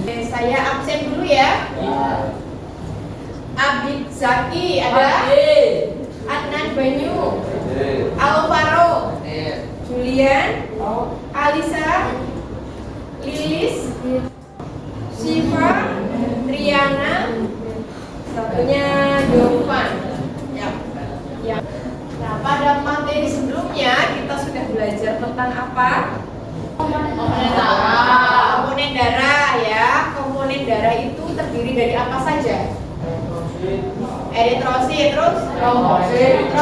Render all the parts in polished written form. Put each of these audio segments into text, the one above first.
Saya absen dulu ya. Abid Zaki ada. Adnan Banyu. Alvaro. Julian. Alisa. Lilis. Siva. Triana. Satunya Jovan. Ya. Nah, pada materi sebelumnya kita sudah belajar tentang apa? Komponen darah ya. Komponen darah itu terdiri dari apa saja? Eritrosit, terus trombosit,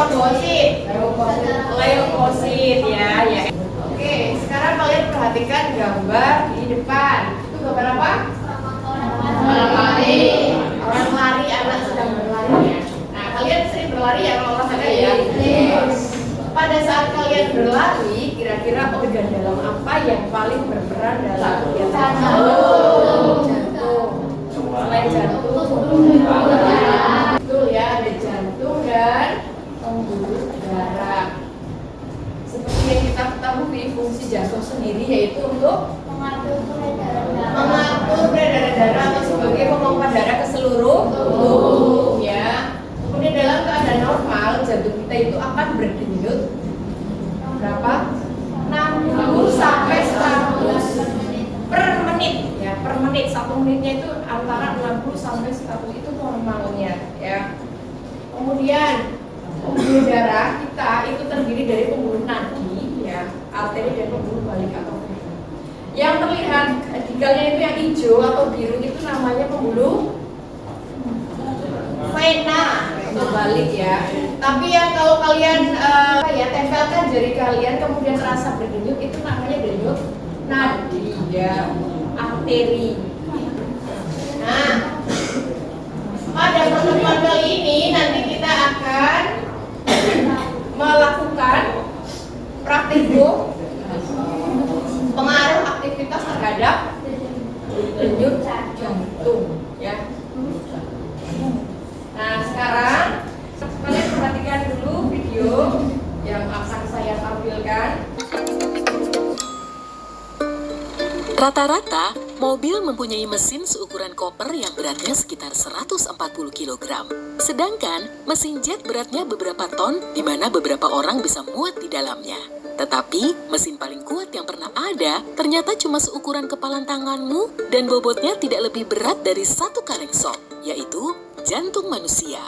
leukosit ya. Oke, sekarang kalian perhatikan gambar di depan. Itu gambar apa? Orang lari. Orang lari, anak sedang berlari ya. Nah, kalian sering berlari ya kalau olahraga ya? Pada saat kalian berlari, kira-kira organ dalam apa yang paling berperan dalam kegiatan? Jantung. Selain jantung, betul ya, ada jantung dan pembuluh darah. Seperti yang kita ketahui, fungsi jantung sendiri yaitu untuk mengatur peredaran darah atau sebagai pemompa darah ke seluruh tubuh ya. Kemudian dalam keadaan normal, jantung kita itu akan berdenyut berapa? 60 sampai 100 per menit ya, per menit. 1 menitnya itu antara 60 sampai 100 itu normalnya ya. Kemudian pembuluh darah kita itu terdiri dari pembuluh nadi ya, arteri dan pembuluh balik atau vena. Yang terlihat radikalnya itu yang hijau atau biru itu namanya pembuluh vena atau balik ya. Tapi yang kalau kalian tempelkan jari kalian kemudian terasa berdenyut itu namanya denyut nadi ya, arteri. Nah, pada pertemuan kali ini nanti kita akan melakukan praktikum pengaruh aktivitas terhadap denyut jantung ya. Nah, sekarang kalian perhatikan dulu video yang akan saya tampilkan. Rata-rata, mobil mempunyai mesin seukuran koper yang beratnya sekitar 140 kg. Sedangkan mesin jet beratnya beberapa ton, di mana beberapa orang bisa muat di dalamnya. Tetapi, mesin paling kuat yang pernah ada ternyata cuma seukuran kepalan tanganmu dan bobotnya tidak lebih berat dari 1 kaleng sop, yaitu jantung manusia.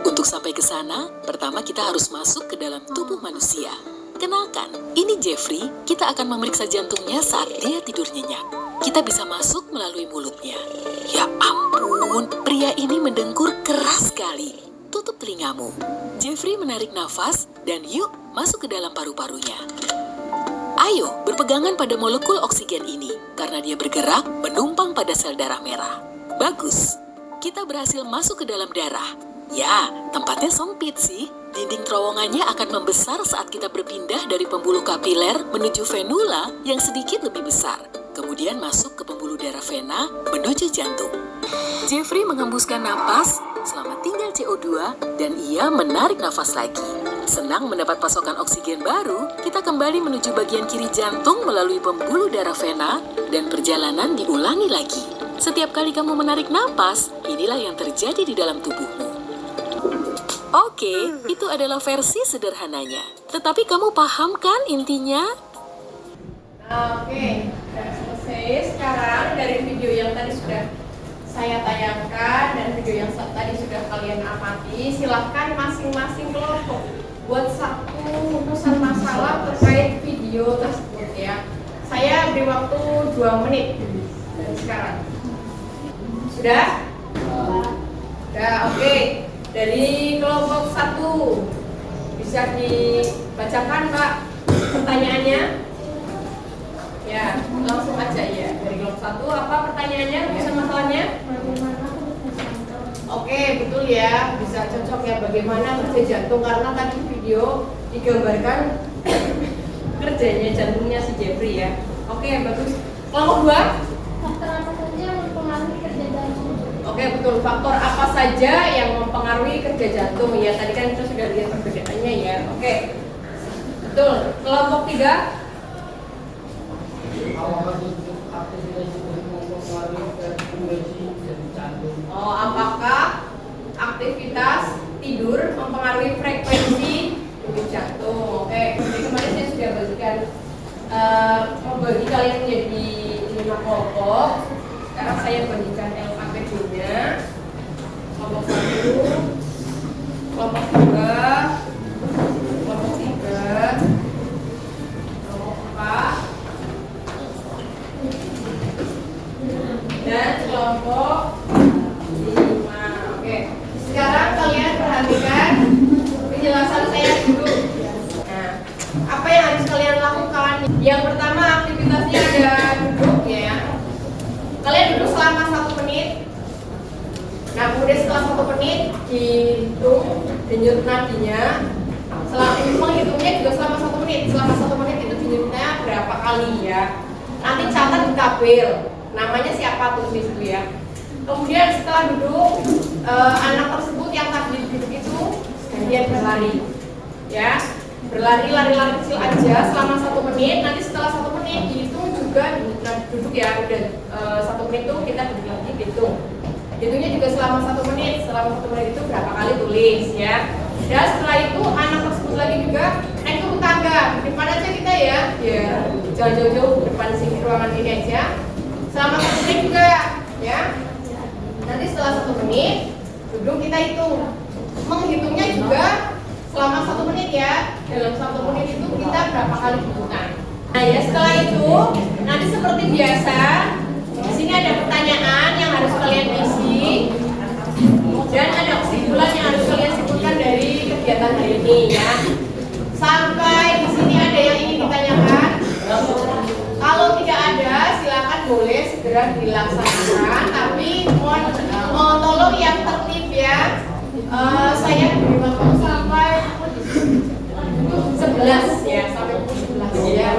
Untuk sampai ke sana, pertama kita harus masuk ke dalam tubuh manusia. Kenalkan, ini Jeffrey, kita akan memeriksa jantungnya saat dia tidur nyenyak. Kita bisa masuk melalui mulutnya. Ya ampun, pria ini mendengkur keras sekali. Tutup telingamu. Jeffrey menarik nafas dan yuk masuk ke dalam paru-parunya. Ayo, berpegangan pada molekul oksigen ini, karena dia bergerak menumpang pada sel darah merah. Bagus, kita berhasil masuk ke dalam darah. Ya, tempatnya sempit sih. Dinding terowongannya akan membesar saat kita berpindah dari pembuluh kapiler menuju venula yang sedikit lebih besar. Kemudian masuk ke pembuluh darah vena menuju jantung. Jeffrey menghembuskan napas selama tinggal CO2 dan ia menarik nafas lagi. Senang mendapat pasokan oksigen baru, kita kembali menuju bagian kiri jantung melalui pembuluh darah vena dan perjalanan diulangi lagi. Setiap kali kamu menarik napas, inilah yang terjadi di dalam tubuhmu. Oke, itu adalah versi sederhananya. Tetapi kamu paham kan intinya? Oke, sudah selesai. Sekarang dari video yang tadi sudah saya tayangkan dan video yang tadi sudah kalian amati, silahkan masing-masing kelompok buat satu rumusan masalah terkait video tersebut ya. Saya beri waktu 2 menit dari sekarang. Sudah? Sudah, oke. Dari kelompok 1 bisa dibacakan Pak pertanyaannya? Ya, langsung aja ya. Dari kelompok 1 apa pertanyaannya? Bisa masalahnya? Oke, betul ya. Bisa cocok ya bagaimana kerja jantung, karena tadi video digambarkan kerjanya jantungnya si Jeffrey ya. Oke, bagus. Kelompok 2? Oke, betul. Faktor apa saja yang mempengaruhi kerja jantung? Ya, tadi kan kita sudah lihat perbedaannya ya. Oke. Betul. Kelompok 3? Oh, apakah aktivitas tidur mempengaruhi frekuensi denyut jantung? Oke, jadi kemarin saya sudah bagikan membagi kalian menjadi 5 kelompok. Sekarang saya bagikan LKPD-nya. Kelompok 1, kelompok 2, kelompok 3, kelompok 4, dan kelompok 5. Oke, sekarang kalian perhatikan penjelasan saya dulu. Nah, apa yang harus kalian lakukan? Yang pertama, aktivitasnya ada duduk ya. Kalian duduk selama 1 menit. Nah, kemudian setelah 1 menit dihitung denyut nadinya. Menghitungnya juga selama 1 menit. Selama 1 menit itu denyutnya berapa kali ya? Nanti catat di tabel. Namanya siapa, tulis di situ ya. Kemudian setelah duduk, anak tersebut yang tadi duduk itu gantian berlari, ya, berlari lari-lari kecil aja selama 1 menit. Nanti setelah 1 menit dihitung juga duduk ya. Udah 1 menit itu kita duduk lagi dihitung. Hitungnya juga selama 1 menit. Selama 1 menit itu berapa kali tulis ya. Dan setelah itu anak tersebut lagi juga naik turun tangga. Di depan aja kita ya, jangan jauh-jauh depan sini, ruangan ini aja. Selama 1 menit juga ya. Nanti setelah 1 menit duduk kita hitung. Menghitungnya juga selama 1 menit ya. Dalam 1 menit itu kita berapa kali hitungan. Nah ya, setelah itu nanti seperti biasa di sini ada pertanyaan yang harus kalian isi dan ada kesimpulan yang harus kalian simpulkan dari kegiatan hari ini ya. Sampai di sini ada yang ingin ditanyakan? Kalau tidak ada, silakan boleh segera dilaksanakan. Tapi mohon tolong yang tertib ya. Saya beri waktu sampai 11 ya, sampai pukul 11 ya.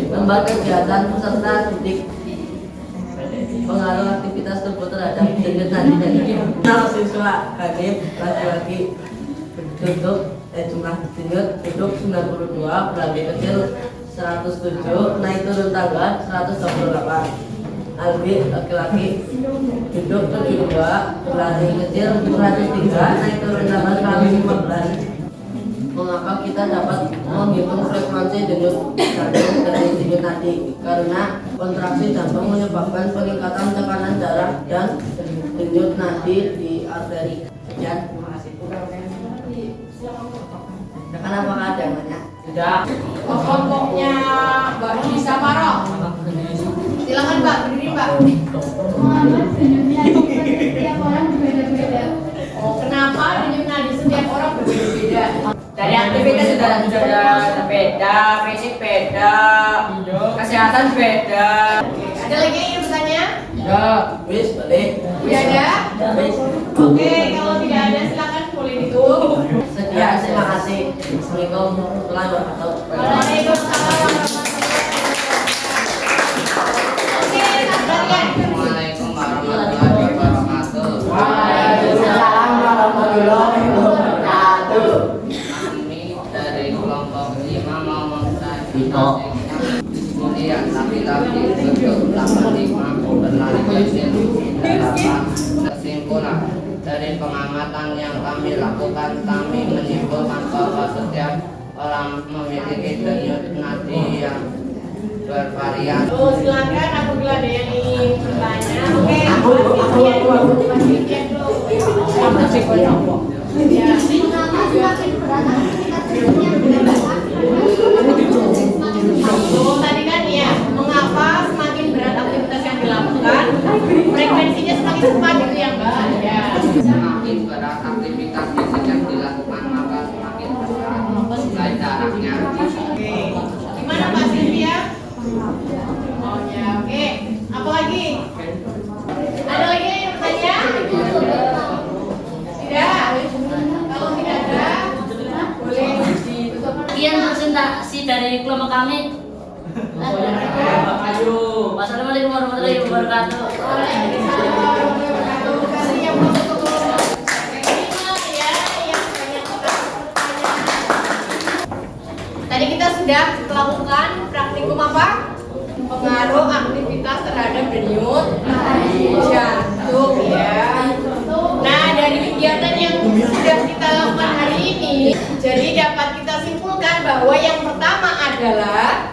Lembaga kegiatan peserta didik pengaruh aktivitas tubuh terhadap denyut nadi dan kenal siswa hakim laki-laki duduk jumlah denyut duduk 92, berlari kecil 107, naik turun tangga 128. Albi laki-laki duduk 72, berlari kecil 103, naik turun 115. Mengapa kita dapat menghitung frekuensi denyut jantung dari denyut nadi? Karena kontraksi jantung menyebabkan peningkatan tekanan darah dan denyut nadi di arteri. Sekian, terima kasih. Kan apakah ada yang nanya? Tidak. Kelompoknya Mbak Bisa Marok. Silakan Mbak, berdiri Mbak. Setiap orang berbeda-beda. Oh, kenapa denyut nadi setiap orang berbeda-beda? Dari aktivitas sudah beda, fisik beda, kesehatan beda. Ada lagi yang bertanya? Ya, Wis, balik. Tidak ada? Wis. Oke, kalau tidak ada silakan boleh ditutup. Sekian, terima kasih. Assalamualaikum warahmatullahi wabarakatuh. Waalaikumsalam warahmatullahi wabarakatuh. Oke, kalian. Assalamualaikum warahmatullahi wabarakatuh. Waalaikumsalam warahmatullahi wabarakatuh. Kami dari kelompok 5 mau mempresentasikan kemudian laki-laki bentuk 85 berlari kecil 8. Kesimpulan dari pengamatan yang kami lakukan, kami menyimpulkan bahwa setiap orang memiliki denyut nadi yang bervariasi. Oh, silakan apabila ada yang ingin bertanya. Oke, Aku. Ya. Oh, tadi kan ya, mengapa semakin berat aktivitas yang dilakukan, frekuensinya semakin cepat gitu ya Mbak? Ya. Semakin berat aktivitas fisik yang dilakukan, maka semakin berat mulai darahnya. Oke, gimana Mbak Sylvia? Oh ya, oke. Apa lagi? Ada lagi yang bertanya? Tidak. Kalau tidak ada, boleh ditutup. Sekian presentasi dari kelompok kami. Wassalamualaikum warahmatullahi wabarakatuh. Waalaikumsalam warahmatullahi wabarakatuh. Kasih yang mau tutup. Ya, yang banyak pertanyaan. Tadi kita sudah melakukan praktikum apa? Pengaruh aktivitas terhadap denyut jantung ya. Nah, dari kegiatan yang sudah kita lakukan hari ini, jadi dapat kita simpulkan bahwa yang pertama adalah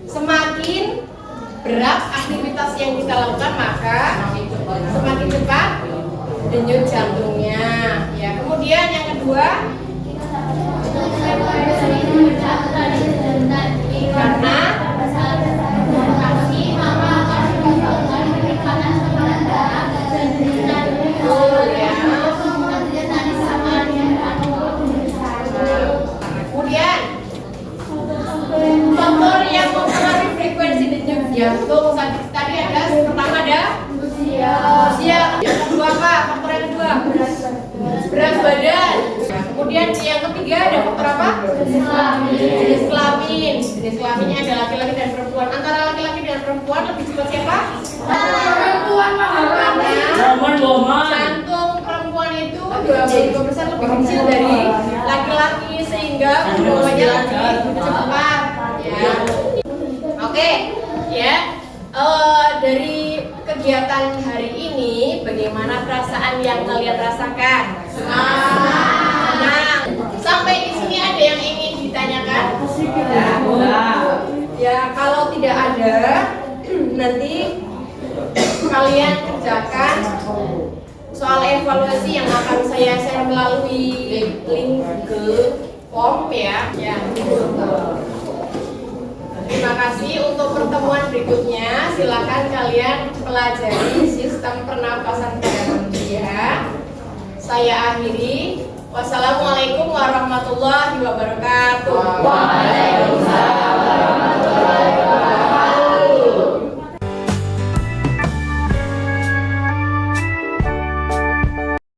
semakin berat aktivitas yang kita lakukan, maka semakin cepat denyut jantungnya. Ya, kemudian yang kedua, karena kemudian faktor yang mempengaruhi frekuensi denyut jantung tadi ada pertama ada usia. Yang kedua apa? Faktor yang kedua berat badan. Kemudian yang ketiga ada faktor apa? Jenis kelamin. Jenis kelaminnya ada laki-laki dan perempuan. Antara laki-laki dan perempuan lebih cepat siapa? Perempuan. Karena jantung perempuan itu 22% lebih kecil dari laki-laki sehingga pertumbuhannya lebih cepat. Ya. Oke, ya. Dari kegiatan hari ini, bagaimana perasaan yang kalian rasakan? Senang. Sampai di sini ada yang ingin ditanyakan? Ya, kalau tidak ada, nanti kalian kerjakan soal evaluasi yang akan saya share melalui link ke form ya. Terima kasih. Untuk pertemuan berikutnya, silakan kalian pelajari sistem pernapasan pada manusia. Saya akhiri. Wassalamualaikum warahmatullahi wabarakatuh.